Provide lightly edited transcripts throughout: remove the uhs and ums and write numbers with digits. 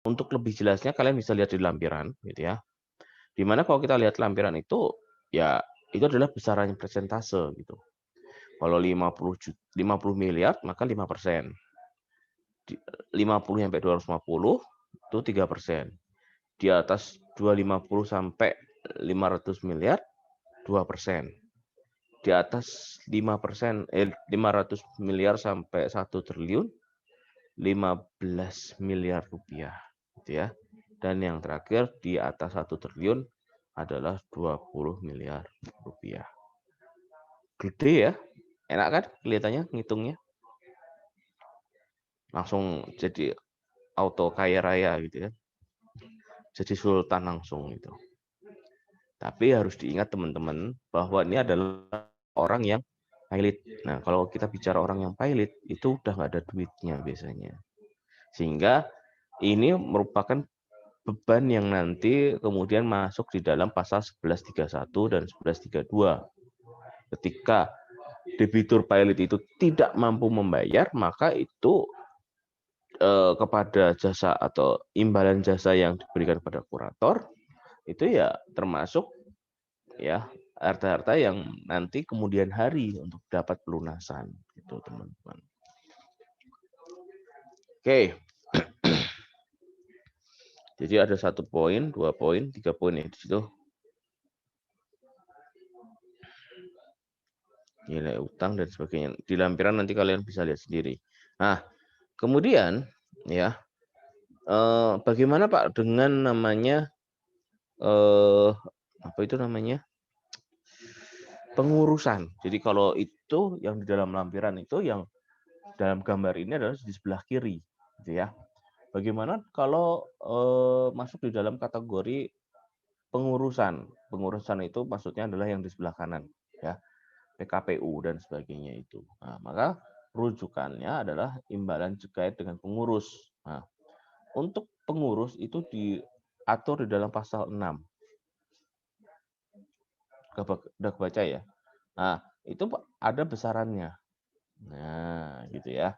untuk lebih jelasnya kalian bisa lihat di lampiran gitu ya. Di mana kalau kita lihat lampiran itu ya itu adalah besarannya persentase gitu. Kalau 50 miliar maka 5%. 50 sampai 250 itu 3%. Di atas 250 sampai 500 miliar 2%. Di atas 5%, 500 miliar sampai 1 triliun 15 miliar rupiah gitu ya. Dan yang terakhir di atas 1 triliun adalah 20 miliar rupiah. Gede ya. Enak kan kelihatannya ngitungnya. Langsung jadi auto kaya raya gitu ya. Jadi sultan langsung gitu. Tapi harus diingat teman-teman bahwa ini adalah orang yang pilot. Nah, kalau kita bicara orang yang pilot itu udah nggak ada duitnya biasanya. Sehingga ini merupakan beban yang nanti kemudian masuk di dalam pasal 1131 dan 1132. Ketika debitur pilot itu tidak mampu membayar, maka itu kepada jasa atau imbalan jasa yang diberikan pada kurator itu ya termasuk ya harta-harta yang nanti kemudian hari untuk dapat pelunasan gitu teman-teman. Oke. Jadi ada 1 poin, 2 poin, 3 poin ya di situ. Nilai utang dan sebagainya. Di lampiran nanti kalian bisa lihat sendiri. Nah, kemudian ya bagaimana Pak dengan namanya apa itu namanya? Pengurusan. Jadi kalau itu yang di dalam lampiran itu yang dalam gambar ini adalah di sebelah kiri gitu ya. Bagaimana kalau masuk di dalam kategori pengurusan? Pengurusan itu maksudnya adalah yang di sebelah kanan ya. PKPU dan sebagainya itu. Nah, maka rujukannya adalah imbalan terkait dengan pengurus. Nah, untuk pengurus itu diatur di dalam pasal 6. Udah kebaca ya? Nah, itu ada besarannya. Nah, gitu ya.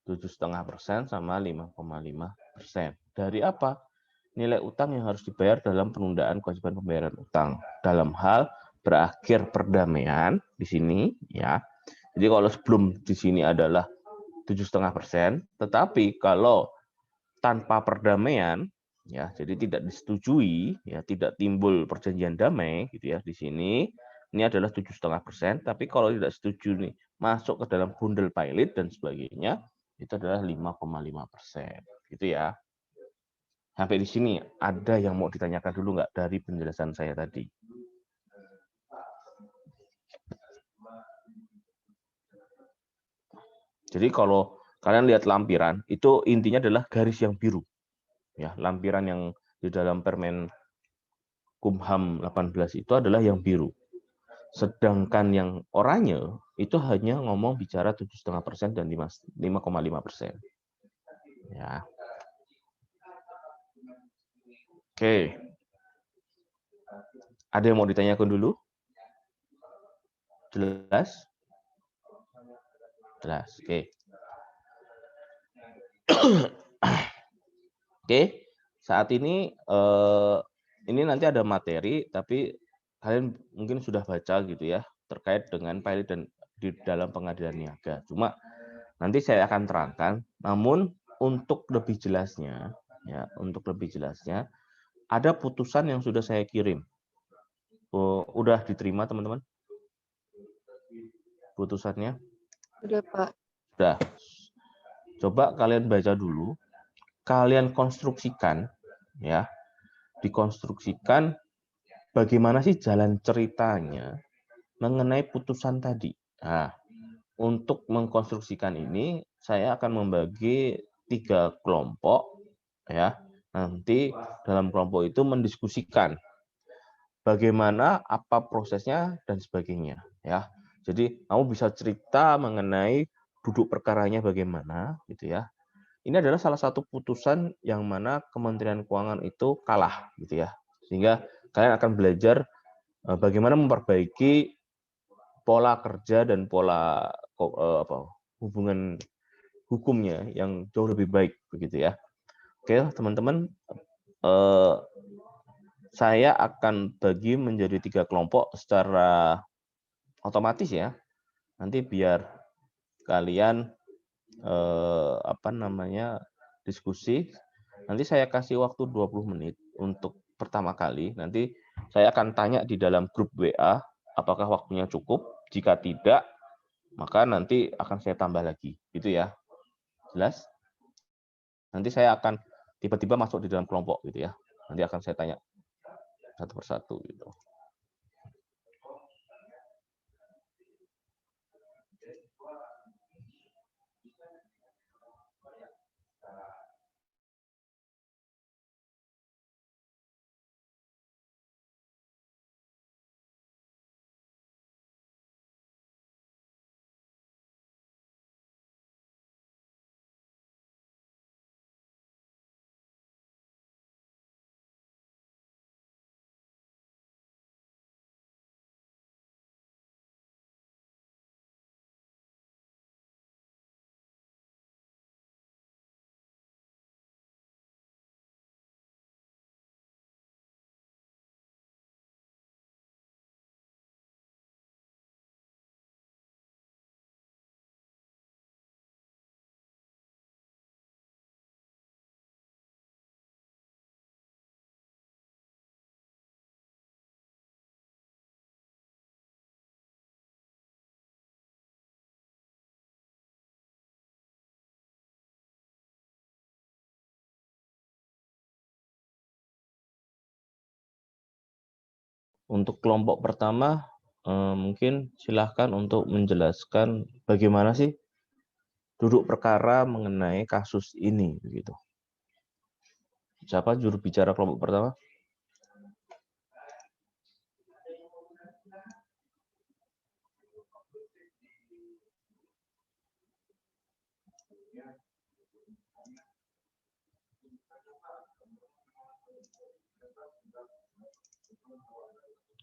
7,5% sama 5,5%. Dari apa? Nilai utang yang harus dibayar dalam penundaan kewajiban pembayaran utang. Dalam hal berakhir perdamaian di sini ya. Jadi kalau sebelum di sini adalah 7,5%, tetapi kalau tanpa perdamaian ya, jadi tidak disetujui ya, tidak timbul perjanjian damai gitu ya di sini. Ini adalah 7,5%, tapi kalau tidak setuju nih masuk ke dalam bundle pilot dan sebagainya itu adalah 5,5%. Gitu ya. Sampai di sini ada yang mau ditanyakan dulu nggak dari penjelasan saya tadi? Jadi kalau kalian lihat lampiran, itu intinya adalah garis yang biru. Ya, lampiran yang di dalam Permen Kumham 18 itu adalah yang biru. Sedangkan yang oranye itu hanya ngomong bicara 7,5% dan 5,5%. Ya. Oke. Ada yang mau ditanyakan dulu? Jelas? Jelas. Oke. Oke. Saat ini nanti ada materi, tapi kalian mungkin sudah baca gitu ya terkait dengan pilot dan di dalam pengadilan niaga. Cuma nanti saya akan terangkan. Namun untuk lebih jelasnya, ya untuk lebih jelasnya, ada putusan yang sudah saya kirim. Udah diterima teman-teman? Putusannya? Udah, Pak. Sudah. Coba kalian baca dulu. Kalian konstruksikan, ya, dikonstruksikan bagaimana sih jalan ceritanya mengenai putusan tadi. Nah, untuk mengkonstruksikan ini, saya akan membagi 3 kelompok, ya. Nanti dalam kelompok itu mendiskusikan bagaimana, apa prosesnya dan sebagainya, ya. Jadi kamu bisa cerita mengenai duduk perkaranya bagaimana, gitu ya. Ini adalah salah satu putusan yang mana Kementerian Keuangan itu kalah, gitu ya. Sehingga kalian akan belajar bagaimana memperbaiki pola kerja dan pola hubungan hukumnya yang jauh lebih baik, begitu ya. Oke, teman-teman, eh, saya akan bagi menjadi 3 kelompok secara otomatis ya. Nanti biar kalian diskusi. Nanti saya kasih waktu 20 menit untuk pertama kali. Nanti saya akan tanya di dalam grup WA apakah waktunya cukup. Jika tidak, maka nanti akan saya tambah lagi. Gitu ya. Jelas? Nanti saya akan tiba-tiba masuk di dalam kelompok gitu ya. Nanti akan saya tanya satu persatu gitu. Untuk kelompok pertama, mungkin silahkan untuk menjelaskan bagaimana sih duduk perkara mengenai kasus ini. Gitu. Siapa juru bicara kelompok pertama?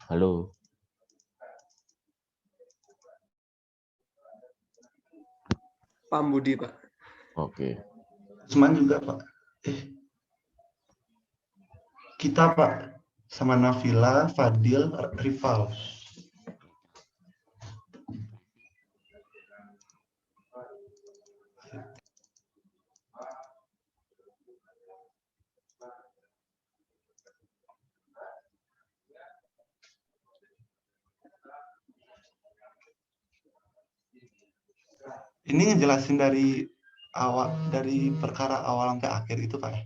Halo. Pak Budi, Pak. Oke. Usman juga, Pak. Kita, Pak. Sama Nafila, Fadil, Rival. Ini ngejelasin dari perkara awal sampai akhir itu, Pak.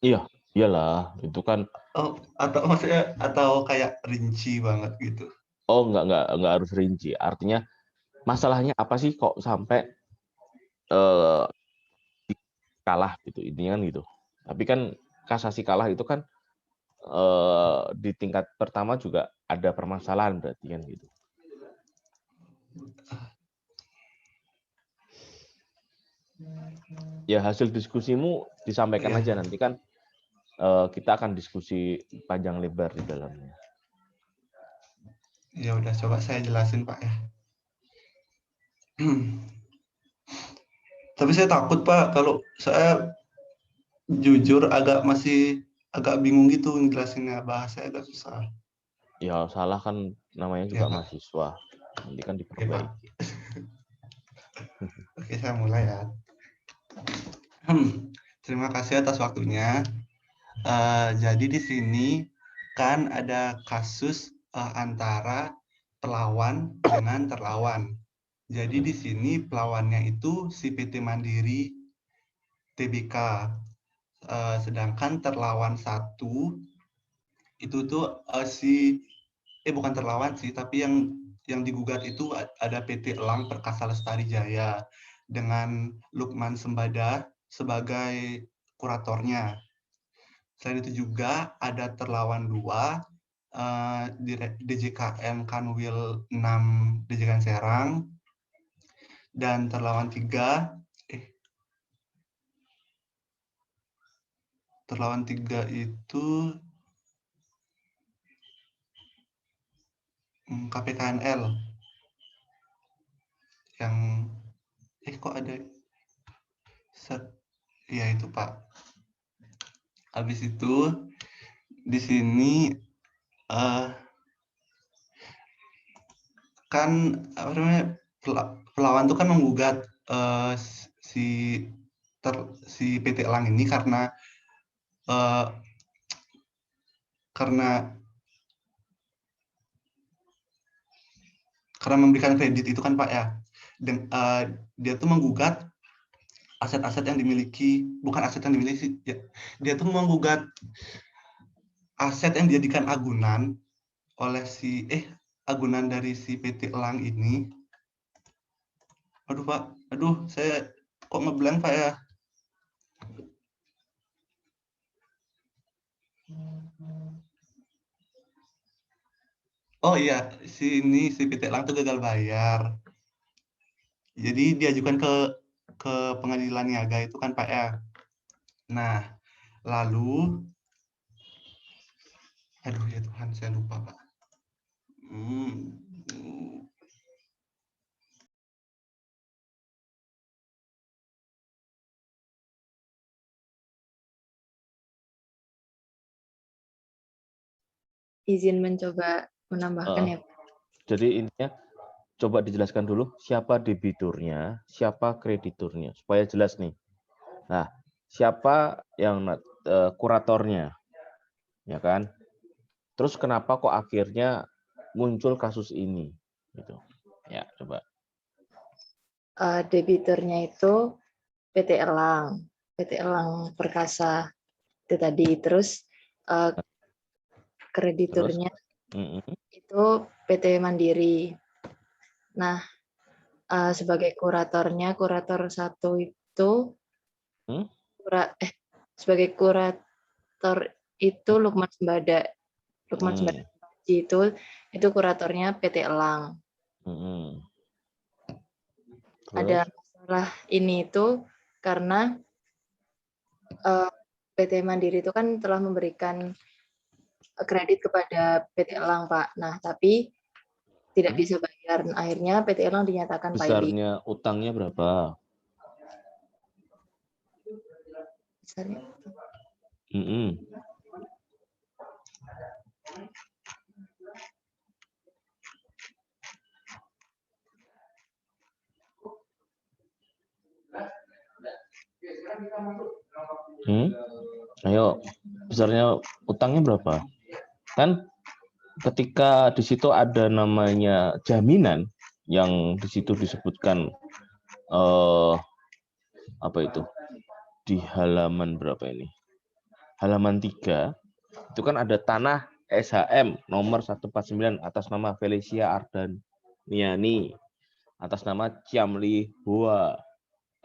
Iya, iyalah, itu kan. Oh, atau maksudnya kayak rinci banget gitu. Oh, enggak harus rinci. Artinya masalahnya apa sih kok sampai kalah gitu. Intinya kan gitu. Tapi kan kasasi kalah itu kan di tingkat pertama juga ada permasalahan berarti kan gitu. Ya hasil diskusimu disampaikan aja nanti kan kita akan diskusi panjang lebar di dalamnya. Ya udah, coba saya jelasin, Pak ya. Tapi saya takut, Pak, kalau saya jujur masih agak bingung gitu ngejelasinnya, bahasa agak susah. Ya salah kan namanya juga Ya, Pak. mahasiswa. Nanti kan Oke, Pak. diperbaiki. Oke, saya mulai ya. Terima kasih atas waktunya. Jadi di sini kan ada kasus antara pelawan dengan terlawan. Jadi di sini pelawannya itu si PT Mandiri Tbk, sedangkan terlawan satu itu tuh bukan terlawan sih, tapi yang digugat itu ada PT Elang Perkasa Lestari Jaya dengan Lukman Sembada sebagai kuratornya. Selain itu juga ada terlawan 2 di DJKN Kanwil 6 DJKN Serang, dan terlawan 3 itu KPKNL yang kok ada ya itu, Pak. Habis itu di sini kan apa namanya, pelawan itu kan menggugat si si PT Elang ini karena eh, karena memberikan kredit itu kan Pak ya. Dan dia tuh menggugat aset-aset yang dimiliki, bukan aset yang dimiliki, ya, dia tuh menggugat aset yang dijadikan agunan oleh agunan dari si PT Elang ini. Aduh Pak, aduh saya kok ngeblank Pak ya. Oh iya, si PT Elang tuh gagal bayar. Jadi diajukan ke pengadilan niaga itu kan Pak ya. Nah, lalu aduh ya Tuhan, saya lupa Pak. Izin mencoba menambahkan ya. Jadi intinya coba dijelaskan dulu siapa debiturnya, siapa krediturnya supaya jelas nih. Nah, siapa yang kuratornya, ya kan? Terus kenapa kok akhirnya muncul kasus ini, gitu? Ya, coba. Debiturnya itu PT Elang Perkasa itu tadi. Terus krediturnya itu PT Mandiri. Nah, sebagai kurator 1 itu sebagai kurator itu Lukman Sembada. Itu kuratornya PT Elang. Ada masalah ini itu karena PT Mandiri itu kan telah memberikan kredit kepada PT Elang, Pak. Nah, tapi tidak bisa bayar. Akhirnya PT Elang dinyatakan payah. Besarnya utangnya berapa? Besarnya. Ayo, besarnya utangnya berapa? Kan ketika di situ ada namanya jaminan yang di situ disebutkan apa itu? Di halaman berapa ini? Halaman 3 itu kan ada tanah SHM nomor 149 atas nama Felicia Ardaniani, atas nama Ciamli Hua,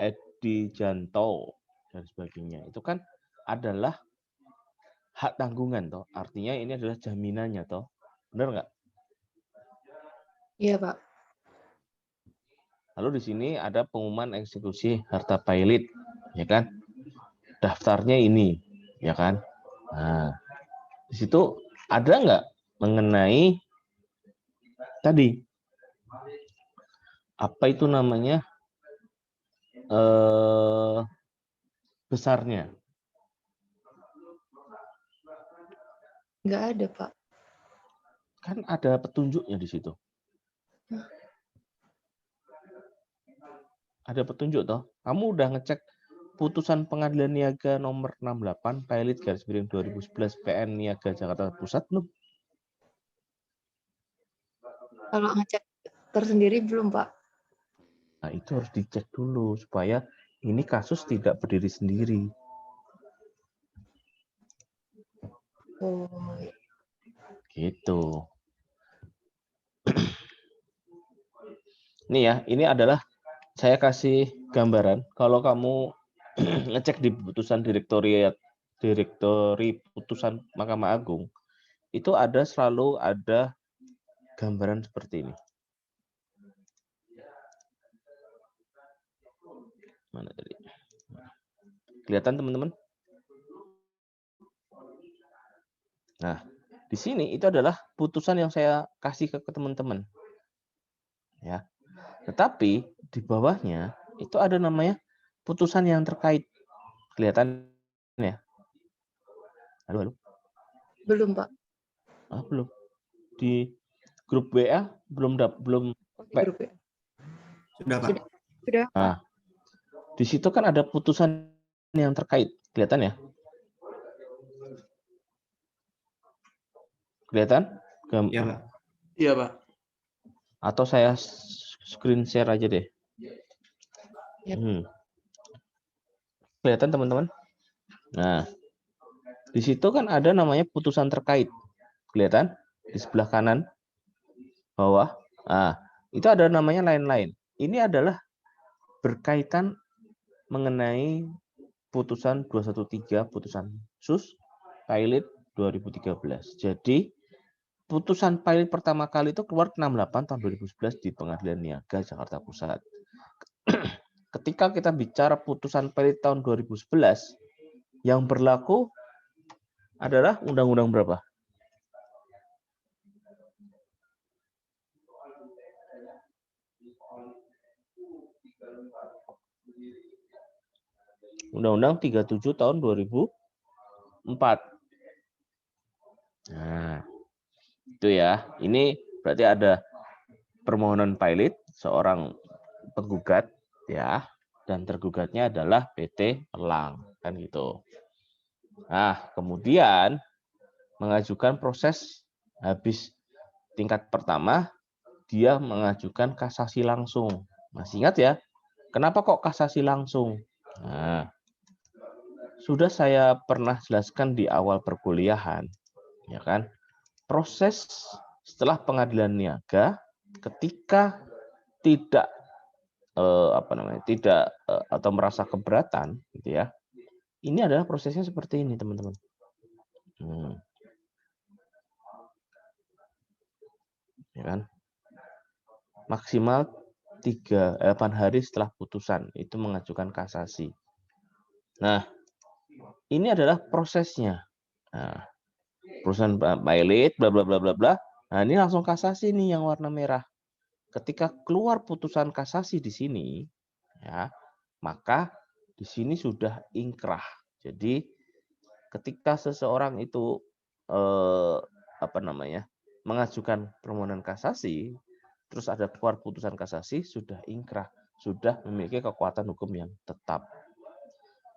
Edi Janto, dan sebagainya. Itu kan adalah hak tanggungan, toh. Artinya ini adalah jaminannya, toh. Benar nggak? Iya, Pak. Lalu di sini ada pengumuman eksekusi harta pailit, ya kan? Daftarnya ini, ya kan? Nah, di situ ada nggak mengenai tadi apa itu namanya besarnya? Nggak ada, Pak. Kan ada petunjuknya di situ. Ada petunjuk toh. Kamu udah ngecek putusan pengadilan niaga nomor 68 pailit _ 2011 PN Niaga Jakarta Pusat belum? Kalau ngecek tersendiri belum, Pak. Nah, itu harus dicek dulu supaya ini kasus tidak berdiri sendiri. Oh. Gitu. Ini ya, ini adalah saya kasih gambaran. Kalau kamu ngecek di putusan direktori putusan Mahkamah Agung, itu selalu ada gambaran seperti ini. Mana tadi? Kelihatan teman-teman? Nah, di sini itu adalah putusan yang saya kasih ke teman-teman. Ya. Tetapi di bawahnya itu ada namanya putusan yang terkait. Kelihatan ya? Halo, halo. Belum, Pak. Belum. Di grup WA belum belum. Di grup ya. Sudah, Pak. Sudah, Pak. Nah, di situ kan ada putusan yang terkait. Kelihatan ya? Kelihatan? Iya, Pak. Iya, Pak. Atau saya screen share aja deh. Yap. Kelihatan teman-teman? Nah, di situ kan ada namanya putusan terkait. Kelihatan? Di sebelah kanan bawah. Nah, itu ada namanya lain-lain. Ini adalah berkaitan mengenai putusan 213, putusan SUS pilot 2013. Jadi, putusan pilot pertama kali itu keluar 68 tahun 2011 di Pengadilan Niaga Jakarta Pusat. Ketika kita bicara putusan pilot tahun 2011, yang berlaku adalah undang-undang berapa? Undang-Undang 37 tahun 2004. Nah, itu ya. Ini berarti ada permohonan pilot seorang penggugat ya, dan tergugatnya adalah PT Elang, kan gitu. Nah, kemudian mengajukan proses habis tingkat pertama, dia mengajukan kasasi langsung. Masih ingat ya? Kenapa kok kasasi langsung? Nah, sudah saya pernah jelaskan di awal perkuliahan, ya kan? Proses setelah pengadilan niaga ketika tidak atau merasa keberatan, gitu ya. Ini adalah prosesnya seperti ini, teman-teman. Ya kan? Maksimal 8 hari setelah putusan itu mengajukan kasasi. Nah, ini adalah prosesnya. Nah, perusahaan pilot bla bla bla bla bla. Nah, ini langsung kasasi nih yang warna merah. Ketika keluar putusan kasasi di sini, ya, maka di sini sudah ingkrah. Jadi ketika seseorang itu mengajukan permohonan kasasi, terus ada keluar putusan kasasi, sudah ingkrah, sudah memiliki kekuatan hukum yang tetap.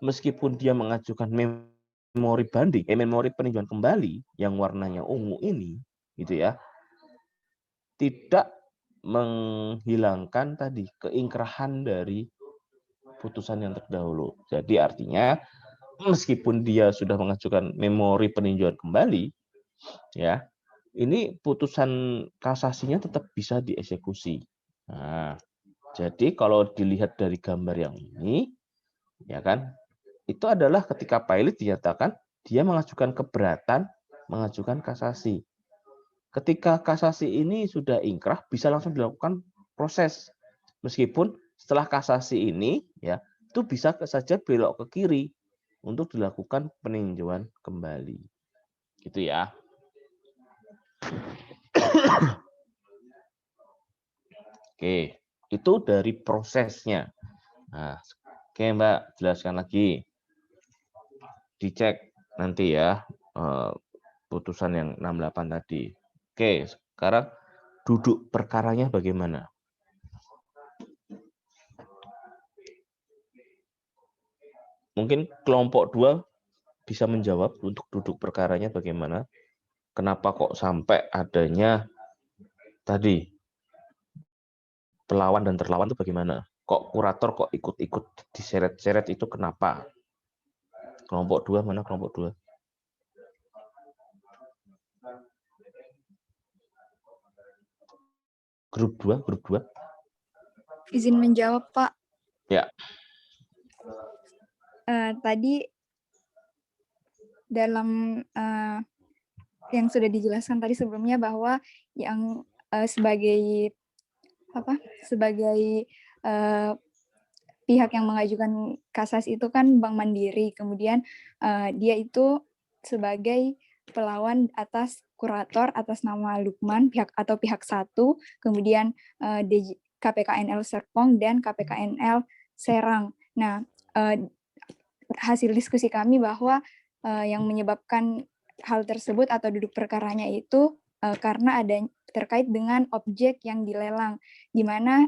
Meskipun dia mengajukan memori banding, memori peninjauan kembali yang warnanya ungu ini, gitu ya, tidak menghilangkan tadi keingkrahan dari putusan yang terdahulu. Jadi artinya meskipun dia sudah mengajukan memori peninjauan kembali, ya, ini putusan kasasinya tetap bisa dieksekusi. Nah, jadi kalau dilihat dari gambar yang ini, ya kan, itu adalah ketika pilot dinyatakan dia mengajukan keberatan, mengajukan kasasi. Ketika kasasi ini sudah ingkrah, bisa langsung dilakukan proses. Meskipun setelah kasasi ini, ya, itu bisa saja belok ke kiri untuk dilakukan peninjauan kembali. Gitu ya. Oke, itu dari prosesnya. Nah, oke Mbak, jelaskan lagi. Dicek nanti ya putusan yang 68 tadi. Oke, sekarang duduk perkaranya bagaimana? Mungkin kelompok 2 bisa menjawab untuk duduk perkaranya bagaimana? Kenapa kok sampai adanya tadi pelawan dan terlawan itu bagaimana? Kok kurator kok ikut-ikut diseret-seret itu kenapa? Kelompok 2 mana kelompok 2? Grup 2. Izin menjawab, Pak. Ya. Tadi dalam yang sudah dijelaskan tadi sebelumnya bahwa yang sebagai pihak yang mengajukan kasasi itu kan Bank Mandiri, kemudian dia itu sebagai pelawan atas kurator atas nama Lukman pihak 1, kemudian KPKNL Serpong dan KPKNL Serang. Nah, hasil diskusi kami bahwa yang menyebabkan hal tersebut atau duduk perkaranya itu karena ada terkait dengan objek yang dilelang, di mana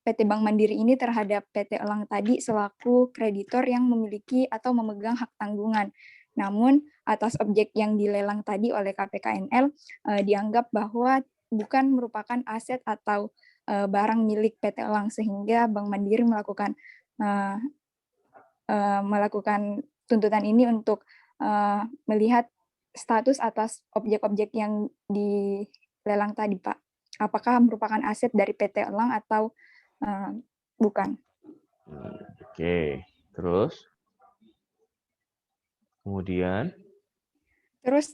PT Bank Mandiri ini terhadap PT Elang tadi selaku kreditor yang memiliki atau memegang hak tanggungan. Namun atas objek yang dilelang tadi oleh KPKNL dianggap bahwa bukan merupakan aset atau barang milik PT Elang, sehingga Bank Mandiri melakukan tuntutan ini untuk melihat status atas objek-objek yang dilelang tadi, Pak. Apakah merupakan aset dari PT Elang atau bukan? Oke, terus? Kemudian? Terus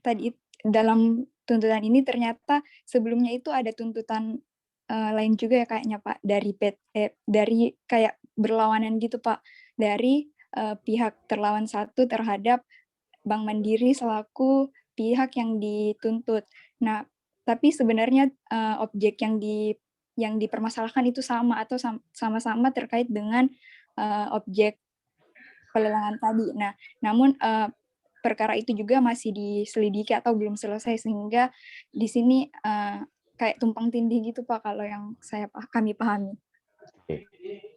tadi dalam tuntutan ini ternyata sebelumnya itu ada tuntutan lain juga ya kayaknya, Pak, dari dari kayak berlawanan gitu, Pak, dari pihak terlawan satu terhadap Bank Mandiri selaku pihak yang dituntut. Nah, tapi sebenarnya objek yang dipermasalahkan itu sama atau sama-sama terkait dengan objek pelelangan tadi. Nah, namun perkara itu juga masih diselidiki atau belum selesai, sehingga di sini kayak tumpang tindih gitu, Pak, kalau yang kami pahami. Oke.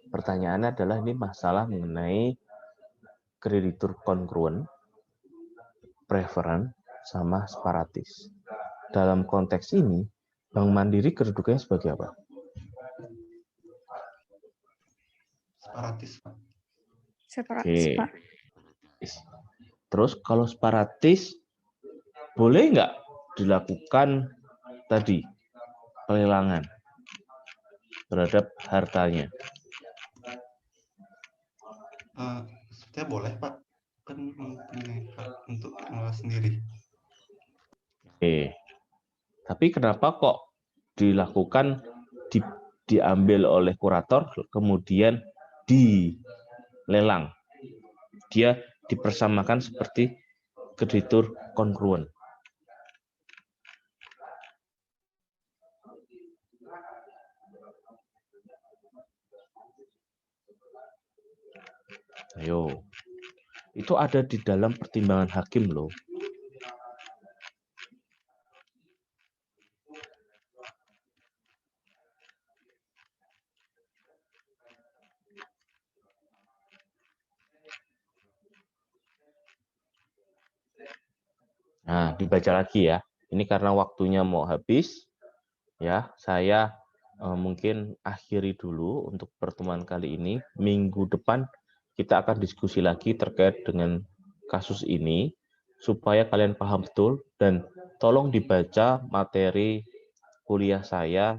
Pertanyaannya adalah ini masalah mengenai kreditur kongruen, preferen, sama separatis. Dalam konteks ini, Bank Mandiri kedudukannya sebagai apa? Separatis, Pak. Separatis, Pak. Terus kalau separatis, boleh nggak dilakukan tadi pelelangan terhadap hartanya? Sebetulnya boleh, Pak. Kan mempunyai hak untuk sendiri. Oke. Tapi kenapa kok dilakukan diambil oleh kurator kemudian dilelang? Dia dipersamakan seperti kreditur kongruen. Ayo, itu ada di dalam pertimbangan hakim loh. Nah, dibaca lagi ya. Ini karena waktunya mau habis, ya. Saya mungkin akhiri dulu untuk pertemuan kali ini. Minggu depan kita akan diskusi lagi terkait dengan kasus ini, supaya kalian paham betul, dan tolong dibaca materi kuliah saya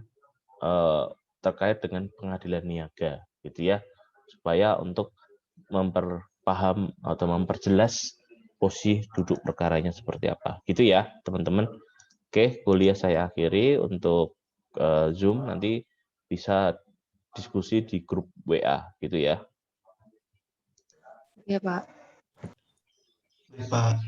terkait dengan pengadilan niaga, gitu ya, supaya untuk memperpaham atau memperjelas posisi duduk perkaranya seperti apa, gitu ya, teman-teman. Oke, kuliah saya akhiri. Untuk Zoom nanti bisa diskusi di grup WA, gitu ya. Ya, Pak. Pak.